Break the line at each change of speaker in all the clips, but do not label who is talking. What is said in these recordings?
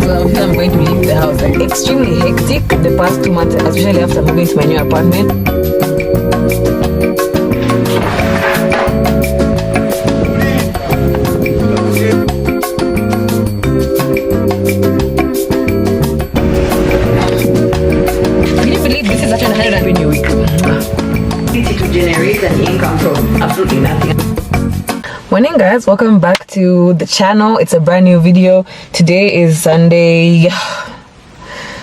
because I feel I'm going to leave the house. Like extremely hectic the past 2 months, especially after moving to my new apartment. Can you believe this is actually 100 revenue week? To generate an income from absolutely nothing. Morning guys, welcome back to the channel. It's a brand new video. Today is Sunday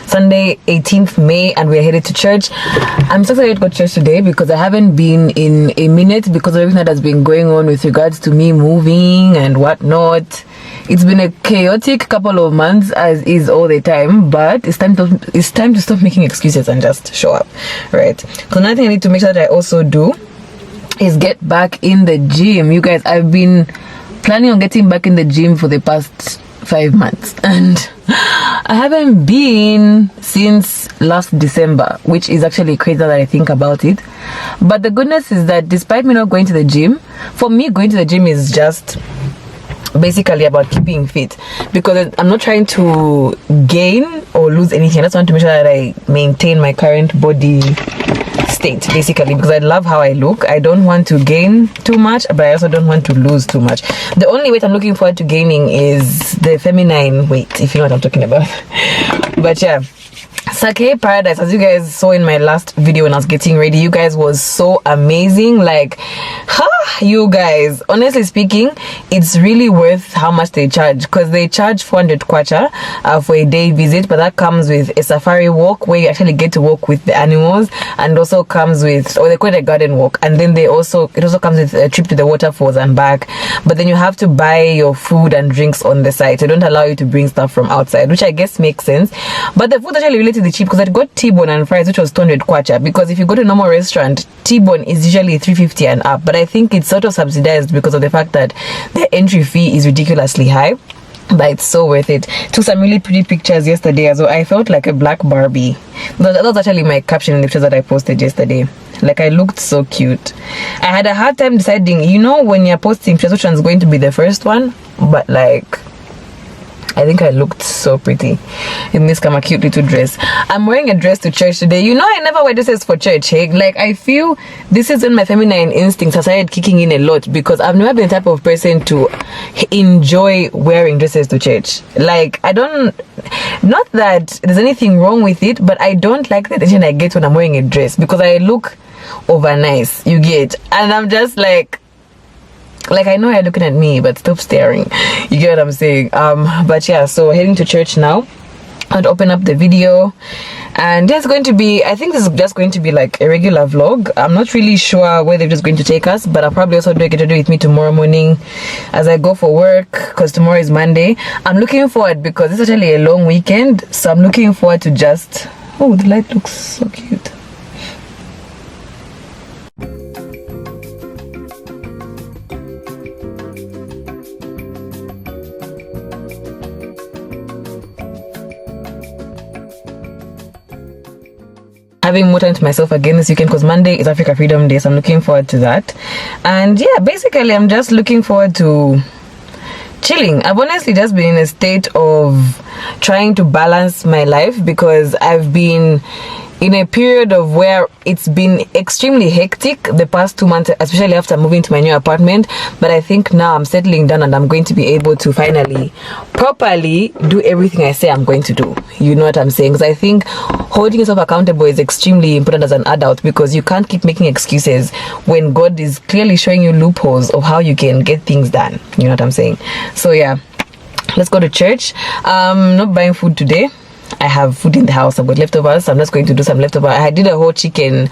18th May and we're headed to church. I'm so excited to go to church today because I haven't been in a minute because of everything that has been going on with regards to me moving and whatnot. It's been a chaotic couple of months, as is all the time, but it's time to stop making excuses and just show up, right? So another thing I need to make sure that I also do is get back in the gym. You guys, I've been planning on getting back in the gym for the past 5 months and I haven't been since last December, which is actually crazy that I think about it. But the goodness is that despite me not going to the gym, for me going to the gym is just basically about keeping fit, because I'm not trying to gain or lose anything. I just want to make sure that I maintain my current body state, basically, because I love how I look. I don't want to gain too much, but I also don't want to lose too much. The only weight I'm looking forward to gaining is the feminine weight, if you know what I'm talking about. But yeah, Sake Paradise, as you guys saw in my last video when I was getting ready, you guys was so amazing. Like, you guys, honestly speaking, it's really worth how much they charge, because they charge 400 kwacha for a day visit, but that comes with a safari walk where you actually get to walk with the animals, and also comes with, or they call it a garden walk, and then it also comes with a trip to the waterfalls and back. But then you have to buy your food and drinks on the site. They don't allow you to bring stuff from outside, which I guess makes sense. But the food actually relatively cheap, because I got T-bone and fries, which was 200 kwacha, because if you go to a normal restaurant, T-bone is usually 350 and up, but I think it's sort of subsidized because of the fact that the entry fee is ridiculously high. But it's so worth it. Took some really pretty pictures yesterday as well. I felt like a black Barbie. That was actually my caption in the pictures that I posted yesterday. Like, I looked so cute. I had a hard time deciding, you know, when you're posting pictures, which one's going to be the first one, but like, I think I looked so pretty in this kind of cute little dress. I'm wearing a dress to church today. You know, I never wear dresses for church, hey? Like, I feel this is when my feminine instincts have started kicking in a lot, because I've never been the type of person to enjoy wearing dresses to church. Like, I don't, not that there's anything wrong with it, but I don't like the attention I get when I'm wearing a dress, because I look over nice, you get, and I'm just like, I know you're looking at me, but stop staring. You get what I'm saying? But yeah, so heading to church now. I'd open up the video, and there's going to be, I think this is just going to be like a regular vlog. I'm not really sure where they're just going to take us, but I'll probably also get to do with me tomorrow morning as I go for work, because tomorrow is Monday. I'm looking forward, because it's actually a long weekend, so I'm looking forward to just, oh, the light looks so cute. Having more time to myself again this weekend, because Monday is Africa Freedom Day, so I'm looking forward to that. And yeah, basically I'm just looking forward to chilling. I've honestly just been in a state of trying to balance my life, because I've been in a period of where it's been extremely hectic the past 2 months, especially after moving to my new apartment. But I think now I'm settling down and I'm going to be able to finally properly do everything I say I'm going to do. You know what I'm saying? Because I think holding yourself accountable is extremely important as an adult, because you can't keep making excuses when God is clearly showing you loopholes of how you can get things done. You know what I'm saying? So yeah, let's go to church. Not buying food today. I have food in the house. I've got leftovers, so I'm just going to do some leftover. I did a whole chicken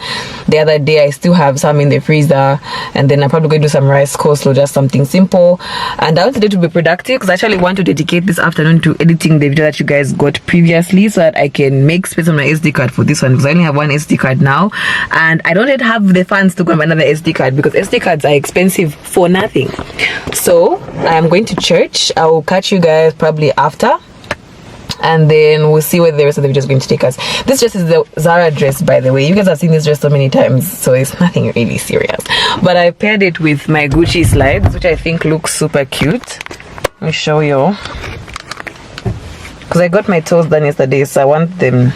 the other day. I still have some in the freezer, and then I'm probably going to do some rice coleslaw, just something simple. And I wanted it to be productive, because I actually want to dedicate this afternoon to editing the video that you guys got previously, so that I can make space on my SD card for this one, because I only have one SD card now, and I don't yet have the funds to go buy another SD card, because SD cards are expensive for nothing. So I'm going to church. I will catch you guys probably after, and then we'll see where the rest of the video is going to take us. This dress is the Zara dress, by the way. You guys have seen this dress so many times, so it's nothing really serious. But I paired it with my Gucci slides, which I think looks super cute. Let me show you. because I got my toes done yesterday, so I want them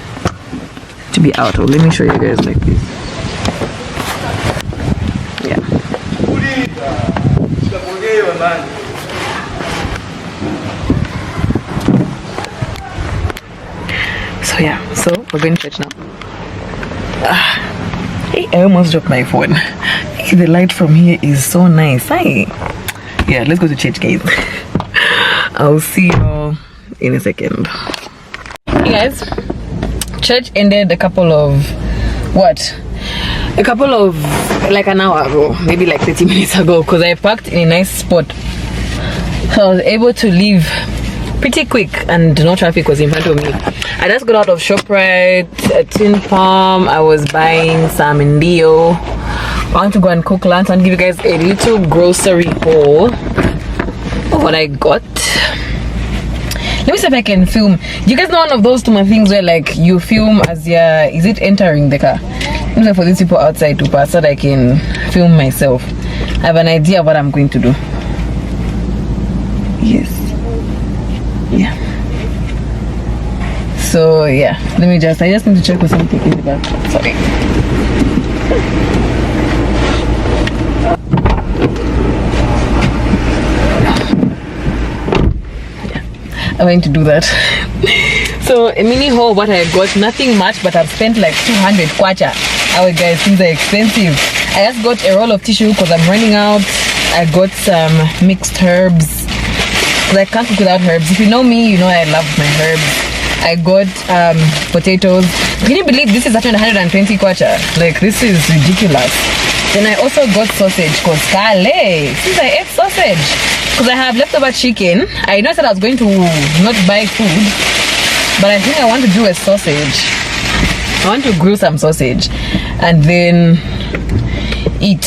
to be out. Let me show you guys like this. Yeah. So yeah, so we're going to church now. Hey, I almost dropped my phone. The light from here is so nice. Hi. Yeah, let's go to church, guys. I'll see you in a second. Hey guys, church ended like an hour ago, maybe like 30 minutes ago, because I parked in a nice spot, so I was able to leave pretty quick and no traffic was in front of me. I just got out of ShopRite at Tin Palm. I was buying some indio. I want to go and cook lunch and give you guys a little grocery haul of what I got. Let me see if I can film. You guys know one of those two things where like you film as you're, is it entering the car? I'm looking for these people outside to pass so that I can film myself. I have an idea of what I'm going to do. Yes. Yeah. So yeah, I just need to check for something in the back. Sorry. I'm going to do that. So a mini haul, what I got, nothing much, but I've spent like 200 kwacha. Our guys, things are expensive. I just got a roll of tissue because I'm running out. I got some mixed herbs because I can't cook without herbs. If you know me, you know I love my herbs. I got potatoes. Can you believe this is actually 120 kwacha? Like, this is ridiculous. Then I also got sausage because Kale, since I ate sausage, because I have leftover chicken. I know I said I was going to not buy food, but I think I want to do a sausage. I want to grill some sausage and then eat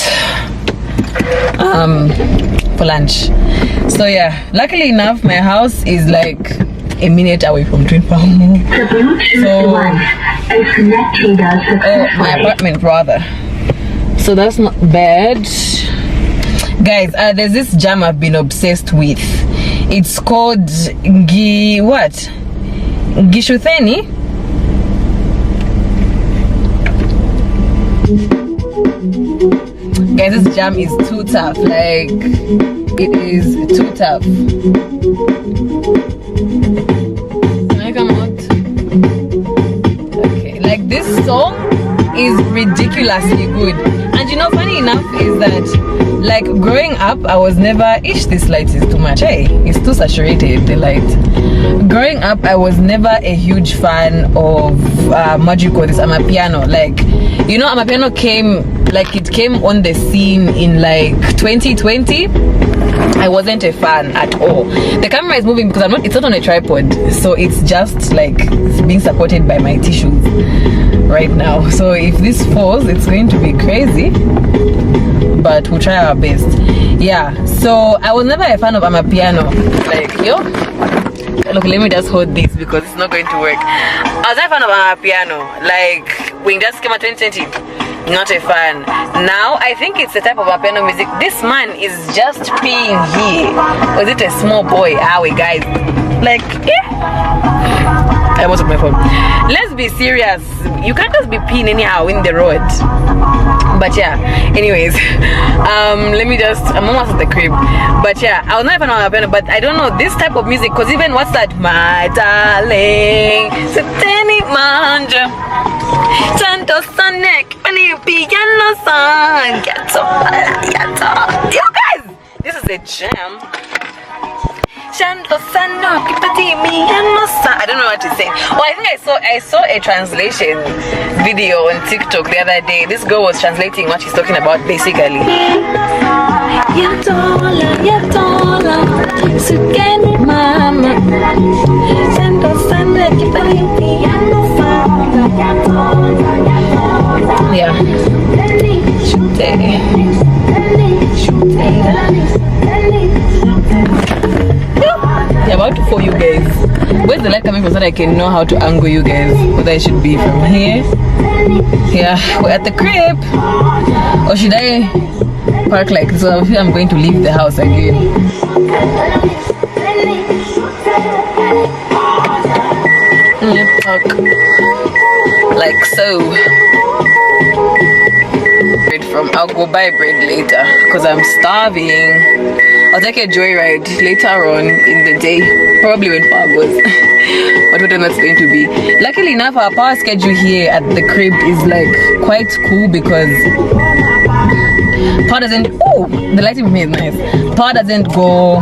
for lunch. So yeah, luckily enough, my house is like a minute away from Twin Palm. So, my apartment rather. So that's not bad. Guys, there's this jam I've been obsessed with. It's called Gishutheni. Guys, this jam is too tough. Like, it is too tough. Can I come out? Okay, like this song is ridiculously good. And you know, funny enough is that, like, growing up, I was never, this light is too much, hey, it's too saturated, the light. Growing up, I was never a huge fan of what you call this, Amapiano. Like, you know, Amapiano came on the scene in like 2020. I wasn't a fan at all. The camera is moving because it's not on a tripod, so it's just like it's being supported by my tissues right now. So if this falls, it's going to be crazy, but we'll try our best. Yeah, so I was never a fan of Amapiano. Like, look, let me just hold this because it's not going to work. I was not a fan of Amapiano. Like, when it just came out 2020, not a fan. Now I think it's a type of Amapiano music. This man is just peeing here. Was it a small boy? We guys, like, I almost took my phone. Let's be serious. You can't just be peeing anyhow in the road. But yeah, anyways, let me just, I'm almost at the crib. But yeah, I was not a fan of Amapiano, but I don't know this type of music, because even what's that, my darling, Satanic Manja, Santo Sonic, Piano Song, you guys, this is a jam. I don't know what to say. Well, I think I saw a translation video on TikTok the other day. This girl was translating what she's talking about basically. Yeah. Yeah, about to for you guys. Where's the light coming from so that I can know how to angle you guys? Whether I should be from here. Yeah, we're at the crib. Or should I park like this? So I feel I'm going to leave the house again. like so. I'll go buy bread later because I'm starving. I'll take a joyride later on in the day, probably when power goes. But we don't know what's going to be. Luckily enough, our power schedule here at the crib is like quite cool because power doesn't, oh, the lighting for me is nice. Power doesn't go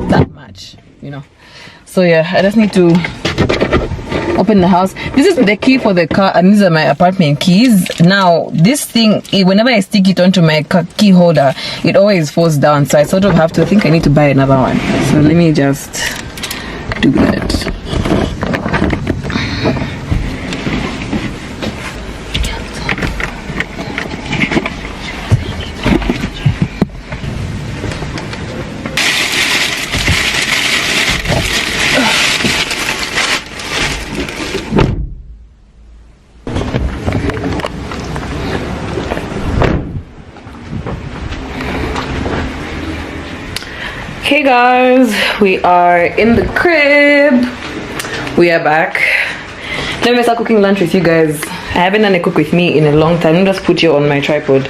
that much, you know. So yeah, I just need to open the house. This is the key for the car and these are my apartment keys. Now this thing, whenever I stick it onto my key holder, it always falls down, so I sort of have to, I think I need to buy another one. So let me just do that. Hey guys, we are in the crib. We are back. Let me start cooking lunch with you guys. I haven't done a cook with me in a long time. Let me just put you on my tripod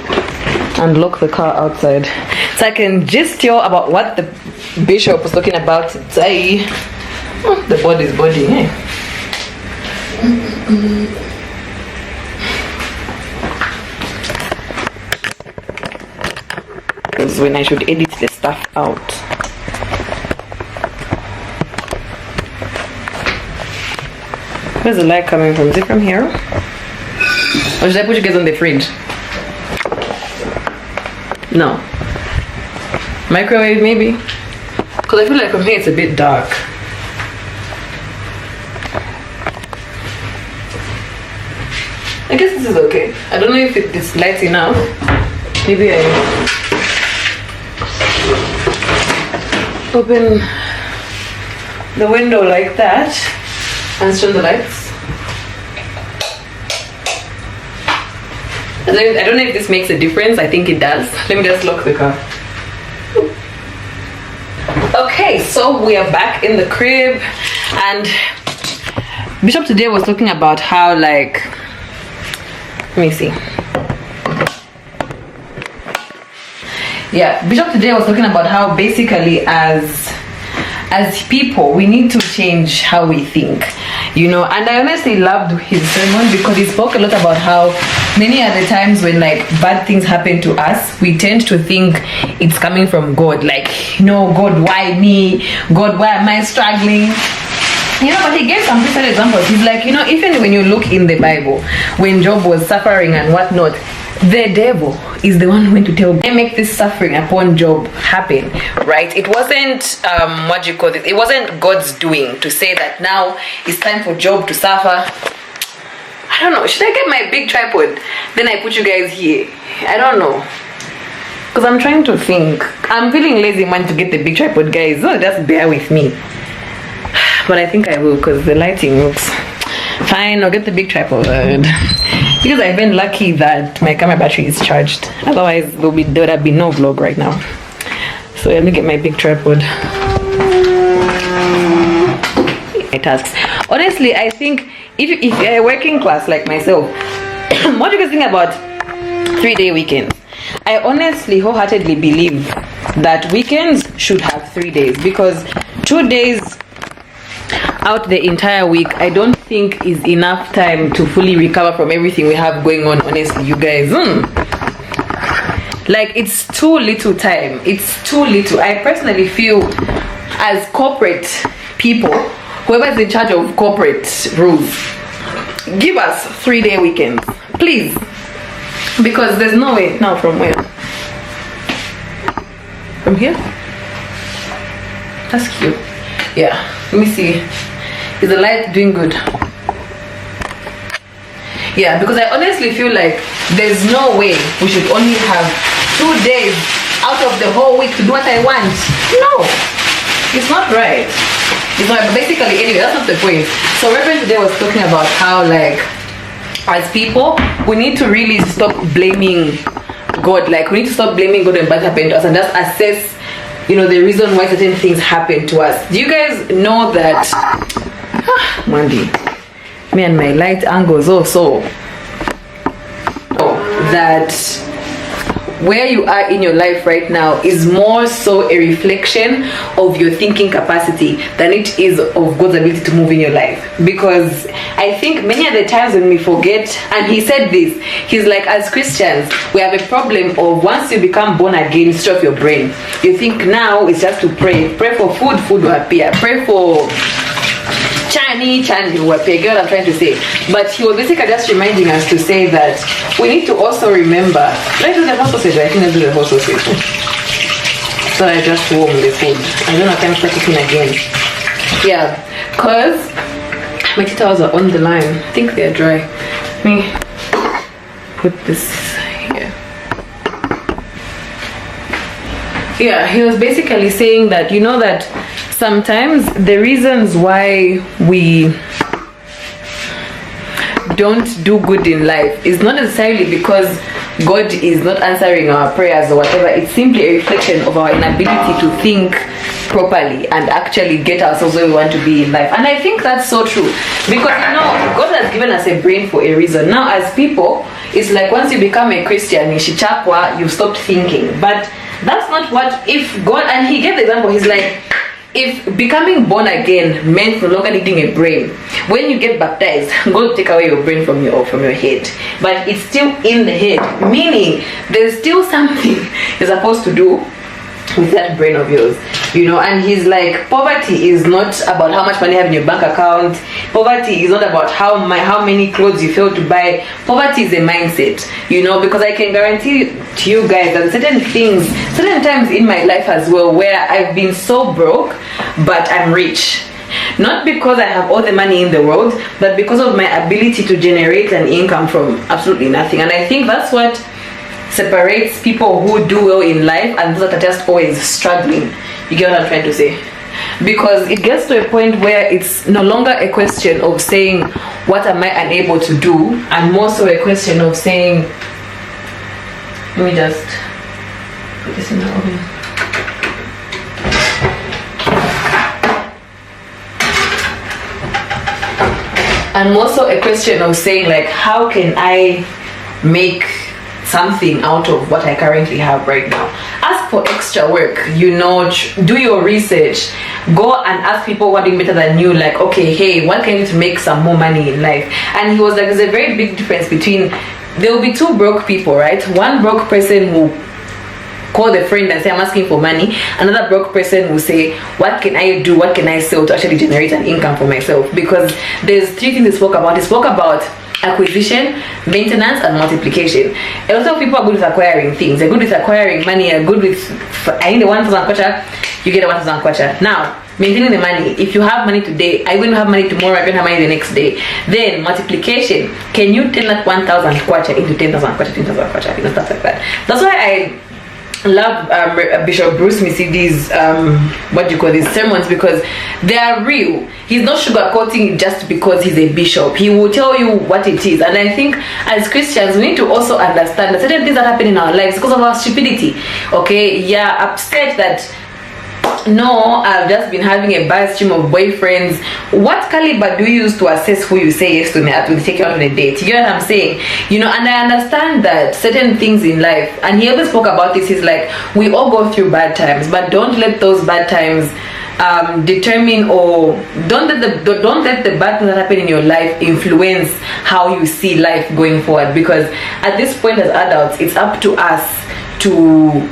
and lock the car outside so I can gist you about what the bishop was talking about today. Oh, the body's body, eh? Because when I should edit the stuff out. Where's the light coming from? Is it from here? Or should I put you guys on the fridge? No. Microwave maybe? Because I feel like from here it's a bit dark. I guess this is okay. I don't know if it's light enough. Maybe I open the window like that and turn the lights. I don't know if this makes a difference. I think it does. Let me just lock the car. Okay, so we are back in the crib and Bishop today was talking about how, like, let me see. Yeah, Bishop today was talking about how basically as people we need to change how we think, you know. And I honestly loved his sermon because he spoke a lot about how many other times when like bad things happen to us, we tend to think it's coming from God, like, no, God, why me? God, why am I struggling? You know, but he gave some different examples. He's like, you know, even when you look in the Bible, when Job was suffering and whatnot, the devil is the one who went to tell, I make this suffering upon Job happen, right? It wasn't what do you call it? It wasn't God's doing to say that now it's time for Job to suffer. I don't know. Should I get my big tripod? Then I put you guys here. I don't know. Because I'm trying to think. I'm feeling lazy, man, to get the big tripod, guys. So just bear with me. But I think I will because the lighting looks fine. I'll get the big tripod. Because I've been lucky that my camera battery is charged. Otherwise, there would have been no vlog right now. So let me get my big tripod. My tasks. Honestly, I think if you're a working class like myself, what do you guys think about 3-day weekends? I honestly wholeheartedly believe that weekends should have 3 days because 2 days out the entire week I don't think is enough time to fully recover from everything we have going on. Honestly, you guys, like, it's too little time. It's too little. I personally feel as corporate people, whoever is in charge of corporate rules, give us 3-day weekends, please, because there's no way. Now from where? From here? That's cute. Yeah, let me see. Is the light doing good? Yeah, because I honestly feel like there's no way we should only have 2 days out of the whole week to do what I want. No, it's not right. It's not. Basically, anyway, that's not the point. So Reverend today was talking about how, like, as people, we need to really stop blaming God. Like, we need to stop blaming God when bad happened to us and just assess, you know, the reason why certain things happen to us. Do you guys know that Mandy, me and my light angles also. That where you are in your life right now is more so a reflection of your thinking capacity than it is of God's ability to move in your life. Because I think many of the times when we forget, and he said this, he's like, as Christians, we have a problem of once you become born again, it's off your brain. You think now it's just to pray for food, food will appear, pray for Chani will appear. Get what I'm trying to say? But he was basically just reminding us to say that we need to also remember. Let's do the whole sausage. I think let's do the whole sausage. So I just warm the food. I don't know if I can start cooking again. Yeah, cause my tea towels are on the line. I think they're dry. Let me put this here. Yeah, he was basically saying that, you know, that sometimes the reasons why we don't do good in life is not necessarily because God is not answering our prayers or whatever. It's simply a reflection of our inability to think properly and actually get ourselves where we want to be in life. And I think that's so true, because you know, God has given us a brain for a reason. Now as people, it's like once you become a Christian, you've stopped thinking. But that's not what, if God, and he gave the example, he's like, if becoming born again meant no longer needing a brain, when you get baptized, God will take away your brain from your head, but it's still in the head, meaning there's still something you're supposed to do with that brain of yours, you know. And he's like, poverty is not about how much money you have in your bank account. Poverty is not about how many clothes you fail to buy. Poverty is a mindset, you know, because I can guarantee to you guys that certain times in my life as well, where I've been so broke but I'm rich, not because I have all the money in the world, but because of my ability to generate an income from absolutely nothing. And I think that's what separates people who do well in life and those that are just always struggling. You get what I'm trying to say? Because it gets to a point where it's no longer a question of saying, what am I unable to do? And more so a question of saying, let me just put this in the oven. And more so a question of saying, like, how can I make something out of what I currently have right now? Ask for extra work, you know, do your research, go and ask people who are doing better than you, like, okay, hey, what can you do to make some more money in life? And he was like, there's a very big difference between, there will be two broke people, right? One broke person will call the friend and say, I'm asking for money. Another broke person will say, what can I do, what can I sell to actually generate an income for myself? Because there's three things he spoke about. He spoke about acquisition, maintenance, and multiplication. A lot of people are good with acquiring things. They're good with acquiring money. They're good with, I need the 1,000 kwacha, you get a 1,000 kwacha. Now, maintaining the money. If you have money today, I will have money tomorrow, I don't have money the next day. Then multiplication. Can you turn that 1,000 kwacha into 10,000 kwacha, 10,000 kwacha, you know, stuff like that. That's why I love Bishop Bruce Misidi's these sermons, because they are real. He's not sugarcoating it just because he's a bishop. He will tell you what it is. And I think as Christians, we need to also understand that certain things that happen in our lives because of our stupidity. Okay, yeah, upset that no, I've just been having a bad stream of boyfriends. What caliber do you use to assess who you say yes to and take you out on a date? You know what I'm saying? You know, and I understand that certain things in life, and he always spoke about this, he's like, we all go through bad times, but don't let those bad times determine, or don't let the bad things that happen in your life influence how you see life going forward. Because at this point as adults, it's up to us to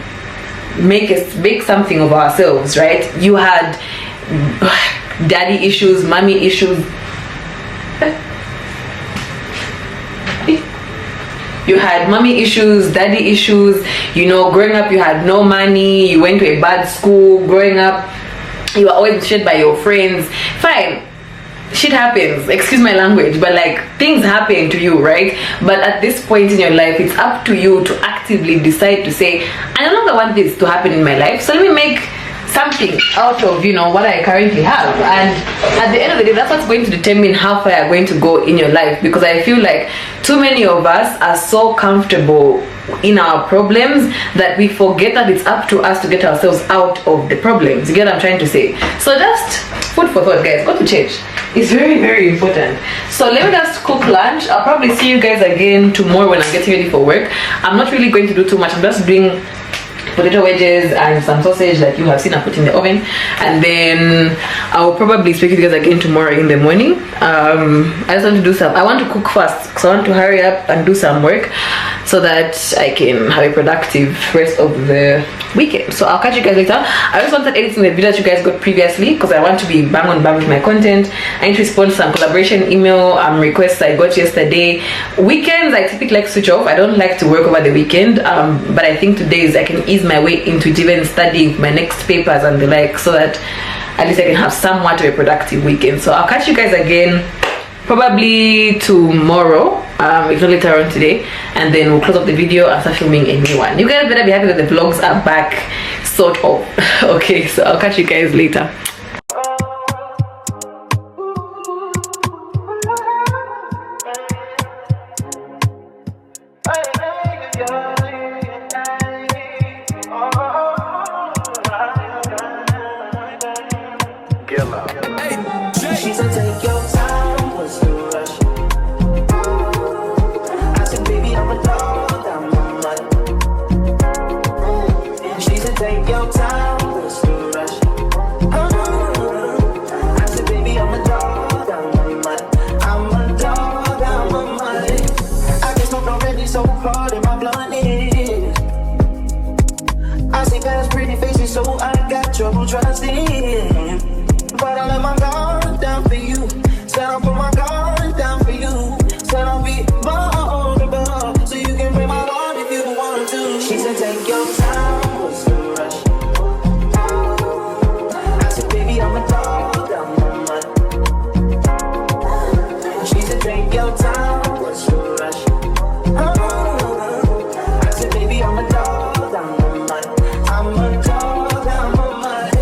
make something of ourselves, right? You had daddy issues, mommy issues, you had mommy issues, daddy issues, you know, growing up you had no money, you went to a bad school, growing up you were always shit by your friends. Fine, shit happens, excuse my language, but like, things happen to you, right? But at this point in your life, it's up to you to actively decide to say, I no longer want this to happen in my life, so let me make something out of, you know, what I currently have. And at the end of the day, that's what's going to determine how far you're going to go in your life. Because I feel like too many of us are so comfortable in our problems that we forget that it's up to us to get ourselves out of the problems. You get what I'm trying to say? So just food for thought, guys. Go to church. It's very, very important. So let me just cook lunch. I'll probably see you guys again tomorrow when I'm getting ready for work. I'm not really going to do too much. I'm just doing potato wedges and some sausage that you have seen I put in the oven, and then I'll probably speak to you guys again tomorrow in the morning. I just want to do some, I want to cook fast because I want to hurry up and do some work so that I can have a productive rest of the weekend. So I'll catch you guys later. I just wanted editing the video that you guys got previously because I want to be bang on bang with my content. I need to respond to some collaboration email requests I got yesterday. Weekends I typically like to switch off. I don't like to work over the weekend, but I think today I can ease my way into even studying my next papers and the like, so that at least I can have somewhat of a productive weekend. So I'll catch you guys again probably tomorrow, if not later on today, and then we'll close up the video and start filming a new one. You guys better be happy that the vlogs are back, sort of. Okay, so I'll catch you guys later.
She said take your time, what's the rush? I said baby I'm a dog, I'm a mutt. She said take your time, what's the rush? I said baby I'm a dog, I'm a mutt. I'm a dog, I'm a mutt. I get smoked already so hard in my blunt is. I see guys pretty faces so I got trouble trusting. But I let my guard down for you. Said I'll put my guard down for you. Said I'll be vulnerable, so you can break my heart if you want to. She said take your time, what's the rush? I said baby I'm a dog, I'm a mutt. She said take your time, what's the rush? I said baby I'm a dog, I'm a mutt. I'm a dog, I'm a mutt.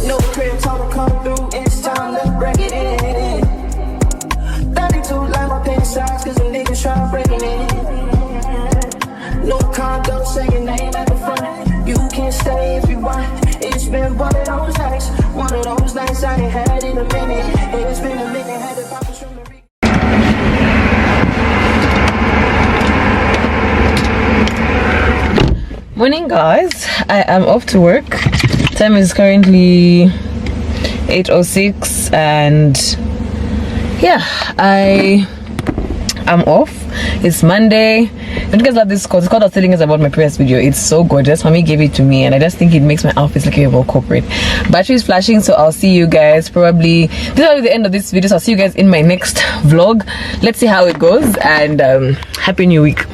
No crib talk come through, it's time to break it in. 32 like my penny size, cause the niggas try breaking it. No condo, say your name at the front. You can stay if you want. It's been one of those nights I ain't had in a minute. It's been a minute, had to pop from the
Morning guys, I am off to work. Time is currently 8:06 and yeah, I am off. It's Monday. Don't you guys love this coat? It's called I was telling you guys about my previous video. It's so gorgeous. Mommy gave it to me and I just think it makes my outfits look a bit more corporate. Battery is flashing, so I'll see you guys probably, this will be the end of this video, so I'll see you guys in my next vlog. Let's see how it goes, and happy new week.